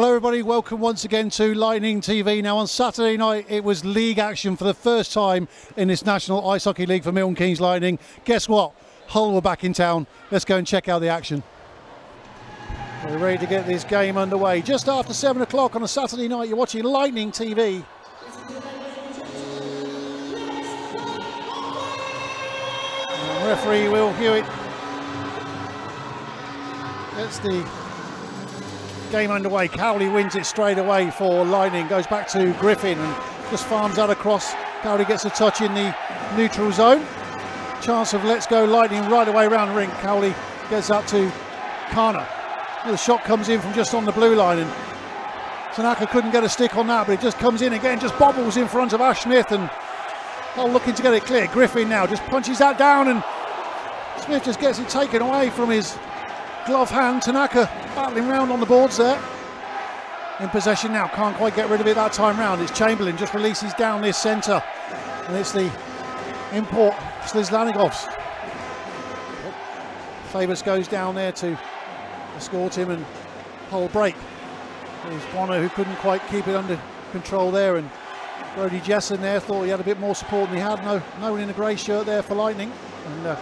Hello everybody, welcome once again to Lightning TV. Now on Saturday night it was league action for the first time in this National Ice Hockey League for Milton Keynes Lightning. Guess what? Hull were back in town. Let's go and check out the action. We're ready to get this game underway. Just after 7 o'clock on a Saturday night, you're watching Lightning TV. And referee Will Hewitt gets the game underway. Cowley wins it straight away for Lightning, goes back to Griffin and just farms that across. Cowley gets a touch in the neutral zone. Chance of Let's Go Lightning right away around the rink. Cowley gets up to Kana. The shot comes in from just on the blue line and Tanaka couldn't get a stick on that, but it just comes in again, just bobbles in front of Ash Smith and Hull looking to get it clear. Griffin now just punches that down and Smith just gets it taken away from his glove hand. Tanaka battling round on the boards there. In possession now, can't quite get rid of it that time round. It's Chamberlain, just releases down this centre. And it's the import, Slizlanigovs. Fabus goes down there to escort him and Hull break. There's Bonner who couldn't quite keep it under control there, and Brody Jessen there thought he had a bit more support than he had. No one in a grey shirt there for Lightning. And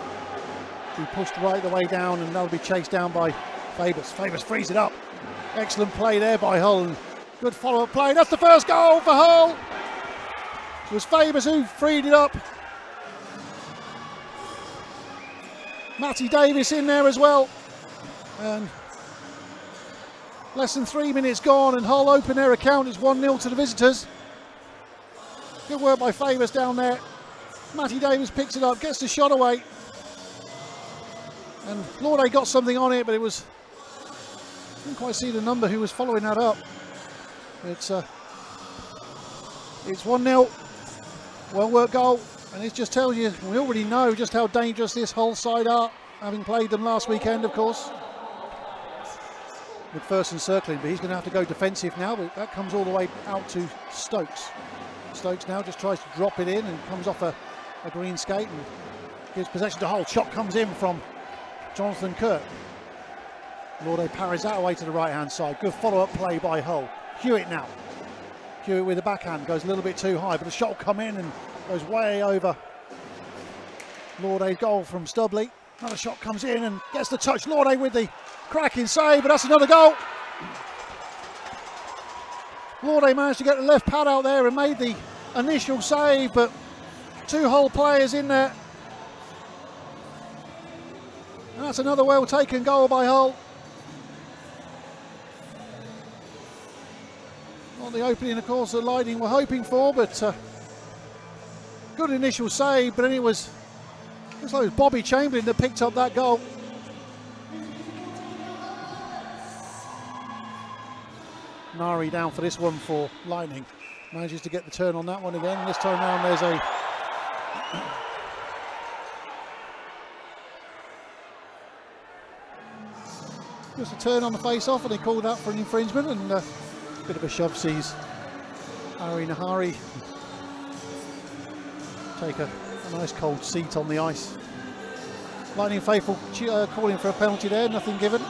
he pushed right the way down, and that'll be chased down by Fabus. Fabus frees it up. Excellent play there by Hull, and good follow-up play. That's the first goal for Hull. It was Fabus who freed it up. Matty Davis in there as well. And less than 3 minutes gone, and Hull open their account. It's 1-0 to the visitors. Good work by Fabus down there. Matty Davis picks it up, gets the shot away. And Lorde got something on it, but it was, didn't quite see the number who was following that up. It's 1-0, well worked goal, and it just tells you, we already know just how dangerous this Hull side are, having played them last weekend, of course. McPherson circling, but he's going to have to go defensive now, but that comes all the way out to Stokes. Stokes now just tries to drop it in and comes off a green skate and gives possession to Hull. Shot comes in from Jonathan Kirk. Lorde parries that away to the right hand side. Good follow-up play by Hull. Hewitt now. Hewitt with the backhand goes a little bit too high, but the shot will come in and goes way over Lorde's goal from Stubley. Another shot comes in and gets the touch. Lorde with the cracking save, but that's another goal. Lorde managed to get the left pad out there and made the initial save, but two Hull players in there. And that's another well taken goal by Hull. Not the opening, of course, that Lightning were hoping for, but good initial save, but then it was, looks like it was Bobby Chamberlain that picked up that goal. Nari down for this one for Lightning. Manages to get the turn on that one again. This time around there's a just a turn on the face-off, and they called that for an infringement, and a bit of a shove sees Ari Nahari take a nice cold seat on the ice. Lightning faithful calling for a penalty there, nothing given.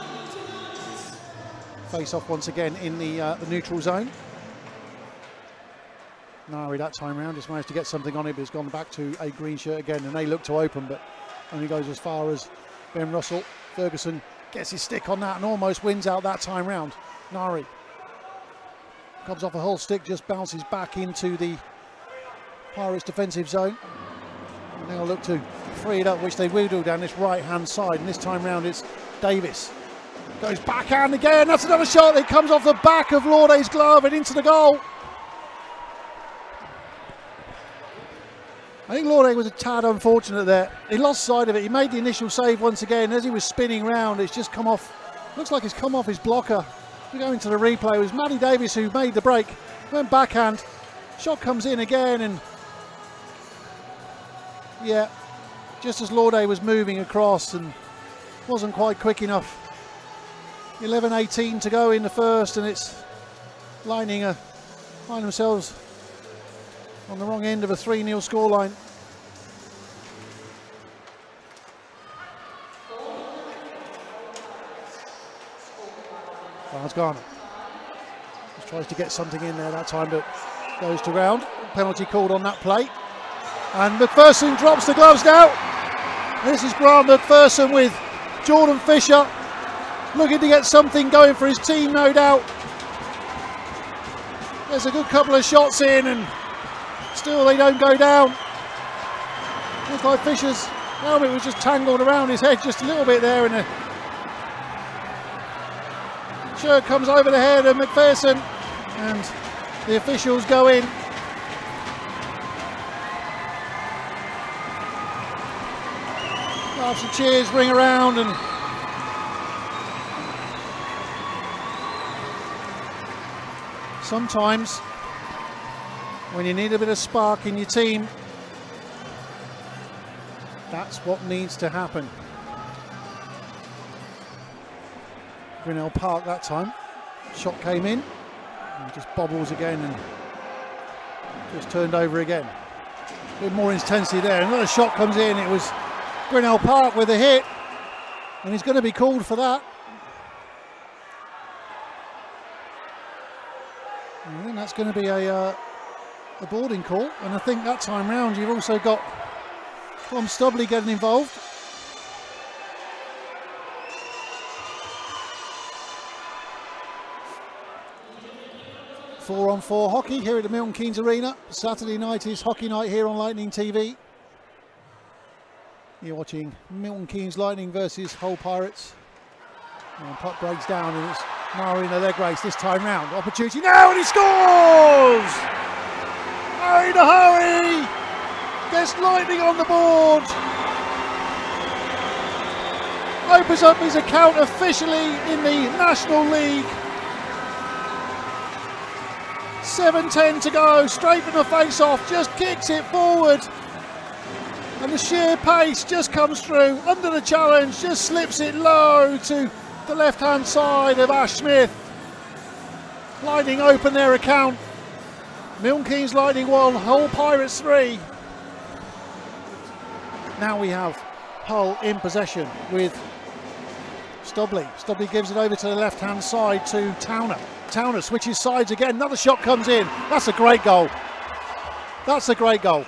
Face-off once again in the neutral zone. Nari that time round just managed to get something on it, but it's gone back to a green shirt again, and they look to open, but only goes as far as Ben Russell. Ferguson gets his stick on that and almost wins out that time round. Nari comes off a Hull stick, just bounces back into the Pirates defensive zone. And now look to free it up, which they will do down this right hand side, and this time round it's Davis. Goes backhand again, that's another shot. It comes off the back of Lorde's glove and into the goal. I think Lorde was a tad unfortunate there. He lost sight of it. He made the initial save once again. As he was spinning round, it's just come off. Looks like it's come off his blocker. We go into the replay. It was Matty Davis who made the break. Went backhand. Shot comes in again, and yeah, just as Lorde was moving across and wasn't quite quick enough. 11:18 to go in the first, and it's Lightning find themselves on the wrong end of a 3-0 scoreline. Barnes Garner. Tries to get something in there that time, but goes to ground. Penalty called on that play. And McPherson drops the gloves now. This is Grant McPherson with Jordan Fisher, looking to get something going for his team, no doubt. There's a good couple of shots in, and still they don't go down. Looks like Fisher's helmet was just tangled around his head just a little bit there, and the shirt comes over the head of McPherson, and the officials go in. Laughs and cheers ring around, and sometimes when you need a bit of spark in your team, that's what needs to happen. Grinnell Park that time. Shot came in, and just bobbles again and just turned over again. A bit more intensity there. Another shot comes in. It was Grinnell Park with a hit, and he's going to be called for that. And then that's going to be a boarding call, and I think that time round you've also got Tom Stubley getting involved. Four-on-four hockey here at the Milton Keynes Arena. Saturday night is hockey night here on Lightning TV. You're watching Milton Keynes Lightning versus Hull Pirates. And puck breaks down, and it's Marina Legrace this time round. Opportunity now, and he scores! Harry Nahari gets Lightning on the board. Opens up his account officially in the National League. 7:10 to go, straight from the face-off, just kicks it forward. And the sheer pace just comes through, under the challenge, just slips it low to the left-hand side of Ash Smith. Lightning open their account. Milton Keynes Lightning 1, Hull Pirates 3. Now we have Hull in possession with Stubley. Stubley gives it over to the left-hand side to Towner. Towner switches sides again. Another shot comes in. That's a great goal. That's a great goal.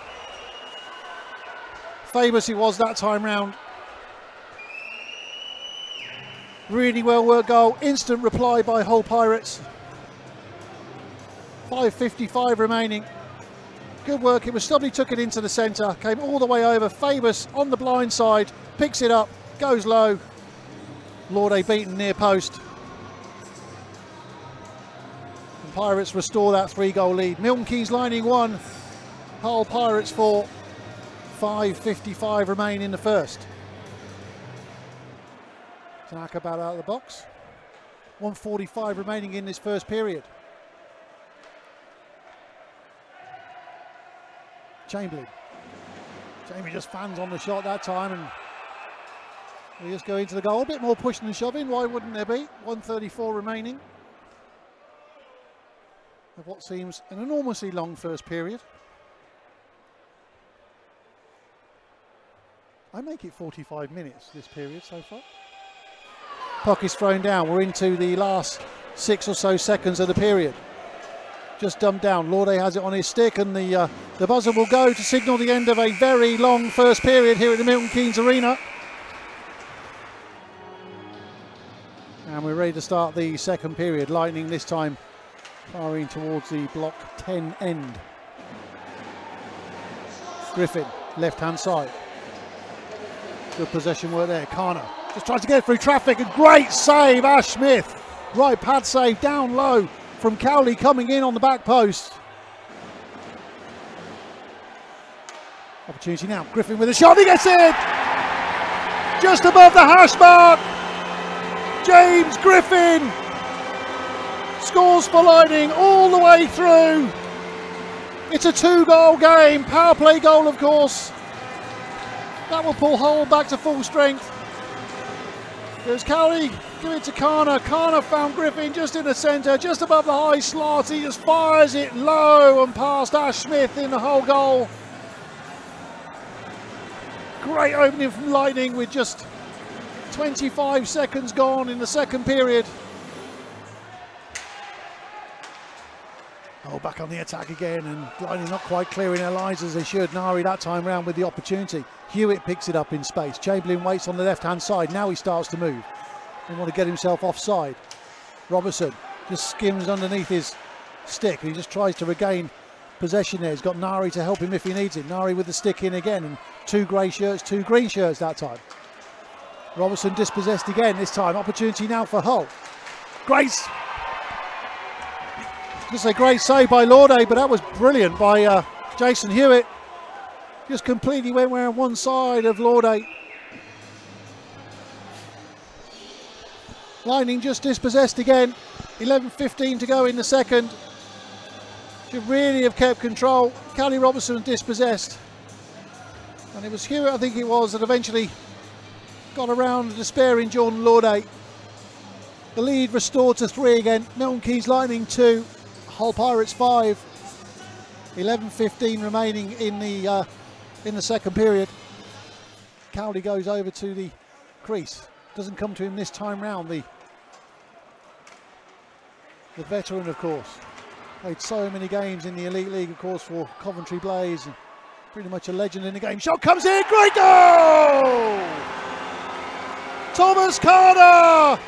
Famous it was that time round. Really well worked goal. Instant reply by Hull Pirates. 5:55 remaining. Good work. It was Stubley took it into the centre. Came all the way over. Famous on the blind side. Picks it up. Goes low. Laude beaten near post. And Pirates restore that 3-goal lead. Milton Keynes Lightning 1. Hull Pirates 4. 5:55 remain in the first. Tanaka bat out of the box. 1:45 remaining in this first period. Chamberlain. Jamie just fans on the shot that time, and we just go into the goal. A bit more pushing and shoving. Why wouldn't there be? 1:34 remaining of what seems an enormously long first period. I make it 45 minutes this period so far. Puck is thrown down. We're into the last 6 or so seconds of the period. Just dumped down. Laude has it on his stick, and the buzzer will go to signal the end of a very long first period here at the Milton Keynes Arena. And we're ready to start the second period. Lightning this time firing towards the block 10 end. Griffin, left-hand side. Good possession work there. Kana just tries to get through traffic. A great save, Ash Smith. Right pad save down low from Cowley coming in on the back post. Opportunity now. Griffin with a shot. He gets it! Just above the hash mark. James Griffin scores for Lightning all the way through. It's a 2-goal game. Power play goal, of course. That will pull Hull back to full strength. There's Cowley, give it to Kana. Kana found Griffin just in the centre, just above the high slot. He just fires it low and past Ash Smith in the Hull goal. Great opening from Lightning with just 25 seconds gone in the second period. Oh, back on the attack again, and Lightning not quite clearing their lines as they should. Nari that time round with the opportunity. Hewitt picks it up in space. Chamberlain waits on the left-hand side. Now he starts to move. They want to get himself offside. Robertson just skims underneath his stick. He just tries to regain possession there. He's got Nari to help him if he needs it. Nari with the stick in again, and 2 grey shirts, 2 green shirts that time. Robertson dispossessed again this time. Opportunity now for Hull. Grace. Just a great save by Lauday, but that was brilliant by Jason Hewitt. Just completely went around one side of Lauday. Lightning just dispossessed again. 11:15 to go in the second. Should really have kept control. Callie Robertson dispossessed. And it was Hewitt, I think it was, that eventually got around the despairing Jordan Lauday. The lead restored to 3 again. Milton Keynes Lightning 2. Hull Pirates 5. 11:15 remaining in the second period. Cowley goes over to the crease. Doesn't come to him this time round. The veteran, of course, played so many games in the Elite League, of course, for Coventry Blaze, and pretty much a legend in the game. Shot comes in, great goal! Thomas Carter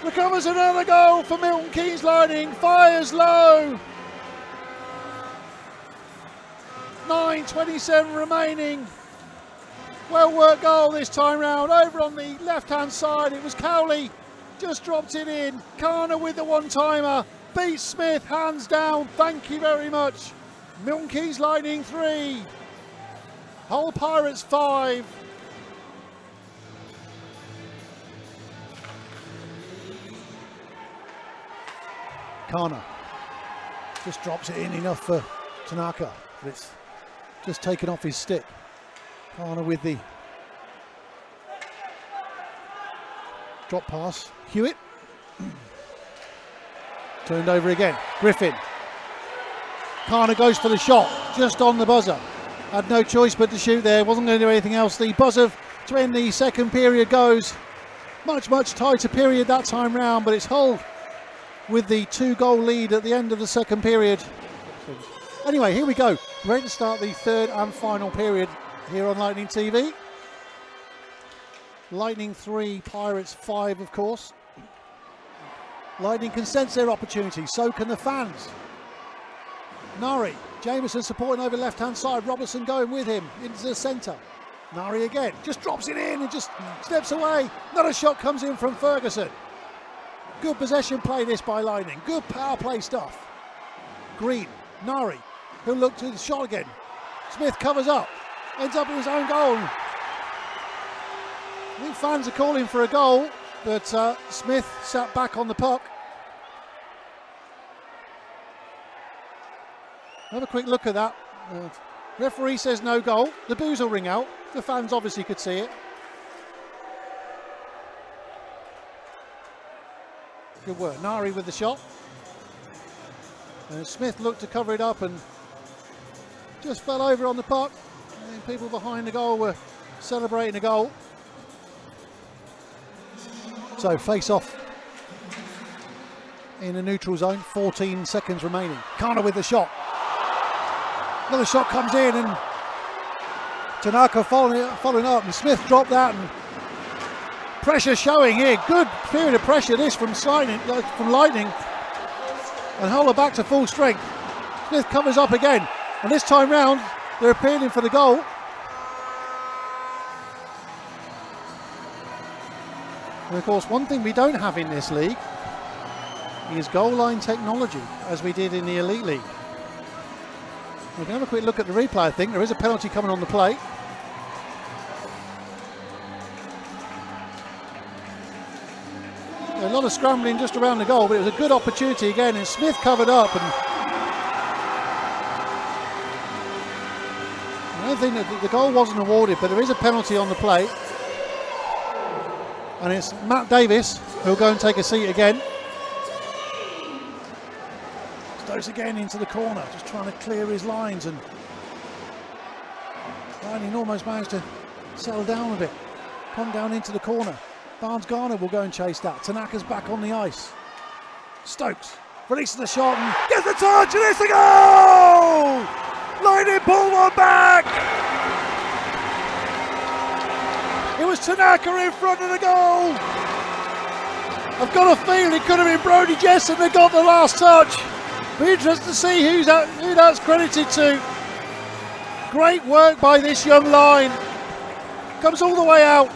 recovers another goal for Milton Keynes Lightning, fires low. 9:27 remaining. Well worked goal this time round. Over on the left hand side, it was Cowley, just dropped it in. Kana with the one-timer, beats Smith hands down. Thank you very much. Milton Keynes Lightning 3, Hull Pirates 5. Kana just drops it in enough for Tanaka, but it's just taken off his stick. Kana with the drop pass. Hewitt turned over again. Griffin. Kana goes for the shot, just on the buzzer. Had no choice but to shoot there, wasn't going to do anything else. The buzzer to end the second period goes. Much tighter period that time round, but it's Hull with the 2-goal lead at the end of the second period. Anyway, here we go. Ready to start the third and final period here on Lightning TV. Lightning 3, Pirates 5, of course. Lightning can sense their opportunity, so can the fans. Nari, Jameson supporting over left-hand side, Robertson going with him into the centre. Nari again, just drops it in and just steps away. Another shot comes in from Ferguson. Good possession play this by Lightning, good power play stuff. Green, Nari, he'll look to the shot again. Smith covers up, ends up in his own goal. I think fans are calling for a goal, but Smith sat back on the puck. Have a quick look at that. Referee says no goal. The boos will ring out. The fans obviously could see it. Good work. Nari with the shot. And Smith looked to cover it up and just fell over on the puck. I think people behind the goal were celebrating a goal. So face off in a neutral zone. 14 seconds remaining. Kana with the shot. Another shot comes in and Tanaka following up, and Smith dropped that, and pressure showing here. Good period of pressure this from Lightning, and Hull are back to full strength. Smith covers up again, and this time round they're appealing for the goal. And of course, one thing we don't have in this league is goal line technology, as we did in the Elite League. We can have a quick look at the replay. I think there is a penalty coming on the plate. A lot of scrambling just around the goal, but it was a good opportunity again, and Smith covered up. And I don't think that the goal wasn't awarded, but there is a penalty on the plate. And it's Matt Davis who'll go and take a seat again. Goes again into the corner, just trying to clear his lines, and Lightning almost managed to settle down a bit. Come down into the corner. Barnes Garner will go and chase that. Tanaka's back on the ice. Stokes releases the shot and gets the touch, and it's the goal! Lightning pull one back! It was Tanaka in front of the goal! I've got a feeling it could have been Brody Jesson that got the last touch. Be interested to see who that's credited to. Great work by this young line. Comes all the way out.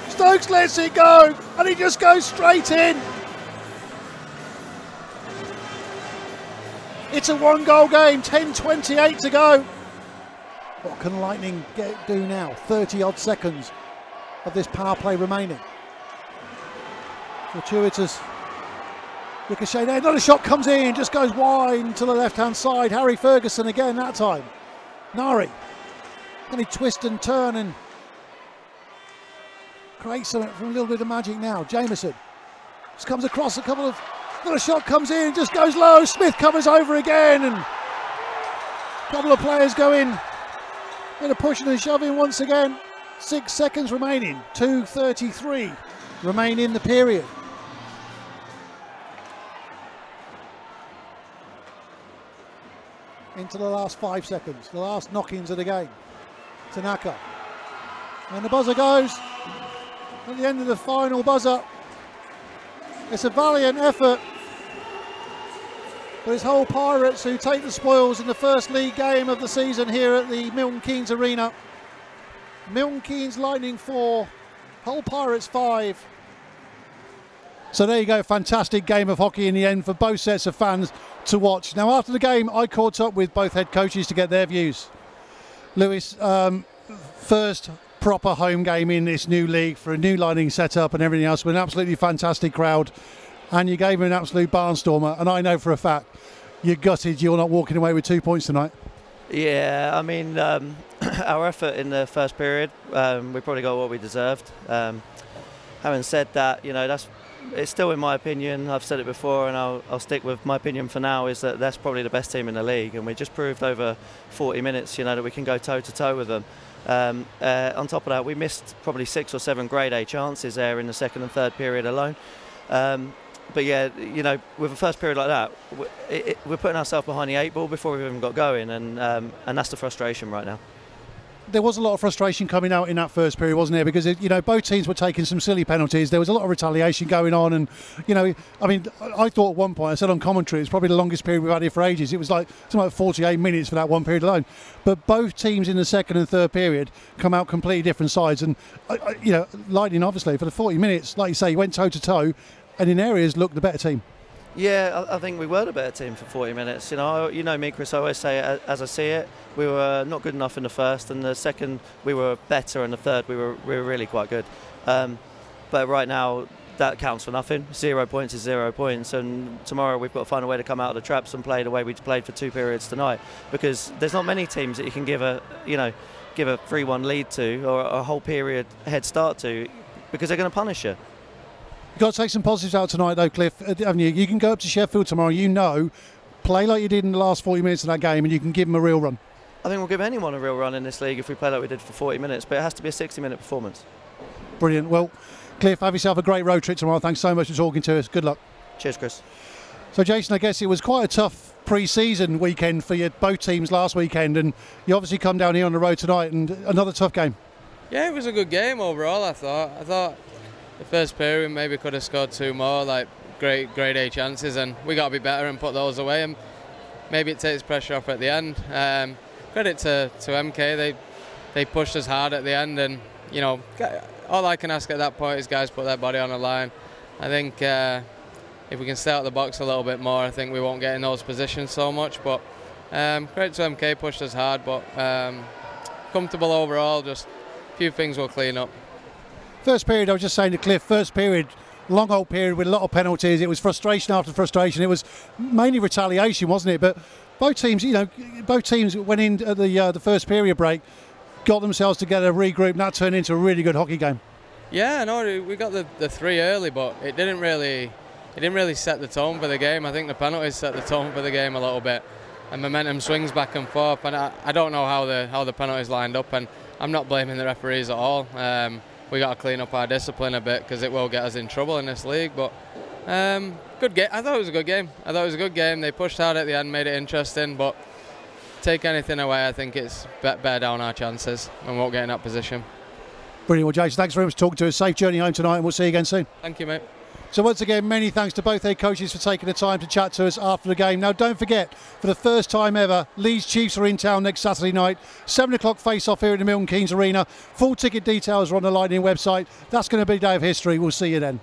Stokes lets it go, and he just goes straight in. It's a one-goal game, 10:28 to go. What can Lightning do now? 30-odd seconds of this power play remaining. Fortuitous ricochet there. Another shot comes in, just goes wide to the left-hand side. Harry Ferguson again that time. Nari. Can he twist and turn and create something from a little bit of magic now? Jameson just comes across a couple of... Another shot comes in, just goes low. Smith covers over again, and a couple of players go in. Bit of pushing and shoving once again. 6 seconds remaining. 2:33 remain in the period. Into the last 5 seconds, the last knock-ins of the game. Tanaka. And the buzzer goes. At the end of the final buzzer. It's a valiant effort. But it's Hull Pirates who take the spoils in the first league game of the season here at the Milton Keynes Arena. Milton Keynes Lightning 4, Hull Pirates 5. So there you go, fantastic game of hockey in the end for both sets of fans to watch. Now after the game, I caught up with both head coaches to get their views. Lewis, first proper home game in this new league for a new Lightning setup and everything else, with an absolutely fantastic crowd, and you gave him an absolute barnstormer, and I know for a fact you're gutted you're not walking away with 2 points tonight. Yeah, I mean, our effort in the first period, we probably got what we deserved. Having said that, you know, it's still in my opinion. I've said it before, and I'll stick with my opinion for now, is that that's probably the best team in the league, and we just proved over 40 minutes, you know, that we can go toe to toe with them. On top of that, we missed probably 6 or 7 grade A chances there in the second and third period alone. But yeah, you know, with a first period like that, we're putting ourselves behind the 8 ball before we've even got going, and that's the frustration right now. There was a lot of frustration coming out in that first period, wasn't there? Because, you know, both teams were taking some silly penalties. There was a lot of retaliation going on. And, you know, I mean, I thought at one point, I said on commentary, it's probably the longest period we've had here for ages. It was like something like 48 minutes for that one period alone. But both teams in the second and third period come out completely different sides. And, you know, Lightning, obviously, for the 40 minutes, like you say, went toe-to-toe and in areas looked the better team. Yeah, I think we were the better team for 40 minutes. You know me, Chris, I always say it as I see it. We were not good enough in the first, and the second we were better, and the third we were really quite good. But right now that counts for nothing. 0 points is 0 points, and tomorrow we've got to find a way to come out of the traps and play the way we played for 2 periods tonight. Because there's not many teams that you can give a 3-1 lead to, or a whole period head start to, because they're going to punish you. You've got to take some positives out tonight, though, Cliff, haven't you? You can go up to Sheffield tomorrow, you know, play like you did in the last 40 minutes of that game, and you can give them a real run. I think we'll give anyone a real run in this league if we play like we did for 40 minutes, but it has to be a 60-minute performance. Brilliant. Well, Cliff, have yourself a great road trip tomorrow. Thanks so much for talking to us. Good luck. Cheers, Chris. So, Jason, I guess it was quite a tough pre-season weekend for both teams last weekend, and you obviously come down here on the road tonight, and another tough game. Yeah, it was a good game overall, I thought the first period maybe could have scored 2 more, like grade A chances, and we got to be better and put those away, and maybe it takes pressure off at the end. Credit to MK, they pushed us hard at the end, and you know, all I can ask at that point is guys put their body on the line. I think if we can stay out the box a little bit more, I think we won't get in those positions so much. But credit to MK, pushed us hard, but comfortable overall. Just a few things we'll clean up. First period, I was just saying to Cliff, first period, long old period with a lot of penalties. It was frustration after frustration. It was mainly retaliation, wasn't it? But both teams, you know, went in at the first period break, got themselves together, regrouped, and that turned into a really good hockey game. Yeah, no, we got the 3 early, but it didn't really set the tone for the game. I think the penalties set the tone for the game a little bit, and momentum swings back and forth. And I don't know how the penalties lined up, and I'm not blaming the referees at all. We got to clean up our discipline a bit because it will get us in trouble in this league. But Good game. I thought it was a good game. They pushed hard at the end, made it interesting, but take anything away, I think it's better down our chances and won't get in that position. Brilliant. Well, Jason, thanks very much for talking to us. Safe journey home tonight, and we'll see you again soon. Thank you, mate. So once again, many thanks to both head coaches for taking the time to chat to us after the game. Now, don't forget, for the first time ever, Leeds Chiefs are in town next Saturday night. 7 o'clock face-off here at the Milton Keynes Arena. Full ticket details are on the Lightning website. That's going to be a day of history. We'll see you then.